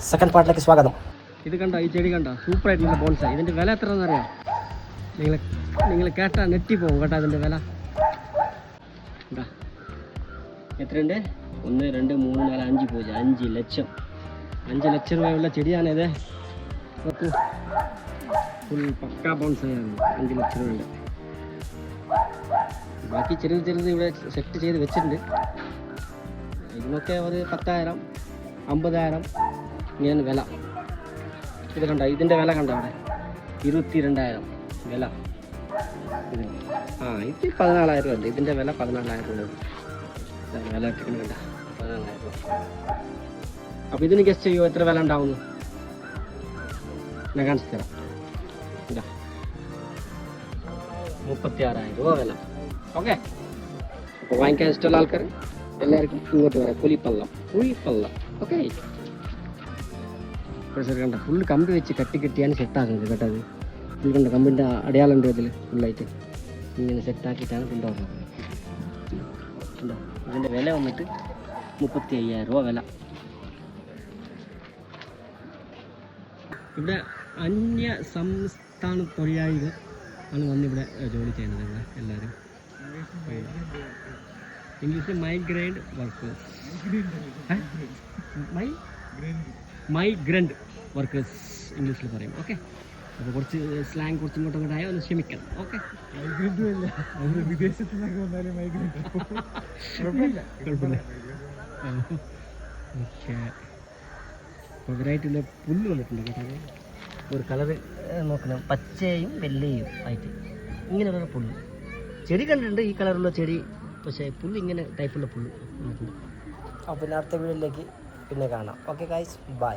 Second പാർട്ടിലേക്ക് സ്വാഗതം. ഇത് കണ്ടോ, ഈ ചെടി കണ്ടോ, സൂപ്പറായിട്ടുള്ള ബോൺസായി. ഇതിൻ്റെ വില എത്രയാണെന്ന് അറിയാം? നിങ്ങൾ കേട്ടാൽ നെറ്റിപ്പോവും കേട്ടോ. അതിൻ്റെ വില എന്താ എത്രയുണ്ട്? 1 2 3 4 5 പൂജ്യം 5 ലക്ഷം. 5 ലക്ഷം രൂപയുള്ള ചെടിയാണിത്. നോക്കൂ, ഫുൾ പക്കാ ബോൺസായാണ്. 5 ലക്ഷം രൂപയുടെ. ബാക്കി ചെറുത് ഇവിടെ സെറ്റ് ചെയ്ത് വെച്ചിട്ടുണ്ട്. ഇതിനൊക്കെ ഒരു 10,000 50,000 ഇങ്ങനെ വില. ഇത് കണ്ടോ, ഇതിൻ്റെ വില കണ്ടോ അവിടെ 22,000 വില. ഇത് ഇത് 14,000 ഉണ്ട്. ഇതിൻ്റെ വില 14,000 രൂപ. വില ഇട്ടിട്ടുണ്ട് കണ്ട 14,000 രൂപ. അപ്പോൾ ഇതിന് ഗസ്റ്റ് ചെയ്യുമോ എത്ര വില ഉണ്ടാവുന്നു? ഞാൻ കാണിച്ചു തരാം. ഇതാ 36,000 രൂപ വില. ഓക്കെ, അപ്പോൾ വാങ്ങിക്കാൻ ഇഷ്ടമുള്ള ആൾക്കാർ എല്ലാവർക്കും ഇങ്ങോട്ട് വരാം. പുലിപ്പള്ളം. ഓക്കെ, കണ്ട ഫുൾ കമ്പി വെച്ച് കെട്ടിയാണ് സെറ്റാക്കുന്നത് കേട്ടോ. അത് ഫുൾ കണ്ട കമ്പിൻ്റെ അടയാളം ഉണ്ട് അതിൽ ഫുള്ളായിട്ട് ഇങ്ങനെ സെറ്റാക്കിയിട്ടാണ് കൊണ്ടുപോകുന്നത്. ഉണ്ടോ, ഇതിൻ്റെ വില വന്നിട്ട് 35,000 രൂപ വില. ഇവിടെ അന്യ സംസ്ഥാന തൊഴിലാളികൾ ആണ് വന്നിവിടെ ജോലി ചെയ്യുന്നത്. ഇവിടെ എല്ലാവരും ഇംഗ്ലീഷിൽ മൈഗ്രേറ്റ് വർക്കേഴ്സ്, മൈഗ്രൻ്റ് വർക്കേഴ്സ് ഇംഗ്ലീഷിൽ പറയും. ഓക്കെ, അപ്പോൾ കുറച്ച് സ്ലാങ് കുറച്ച് ഇങ്ങോട്ടും ഇങ്ങോട്ടായ ഒന്ന് ക്ഷമിക്കണം. ഓക്കെ, കുഴപ്പമില്ല. ഓക്കെ, വെറൈറ്റിയുള്ള പുല്ല് വന്നിട്ടുണ്ട് കേട്ടോ. ഒരു കളറ് നോക്കണം, പച്ചയും വെള്ളയും ആയിട്ട് ഇങ്ങനെയുള്ള പുല്ല്. ചെടി കണ്ടിട്ടുണ്ട് ഈ കളറുള്ള ചെടി, പക്ഷേ പുല്ല് ഇങ്ങനെ ടൈപ്പുള്ള പുല്ല് നോക്കുന്നുണ്ട്. അപ്പോൾ പിന്നെ അടുത്ത വീഡിയോയിലേക്ക് പിന്നെ കാണാം. Okay guys, by.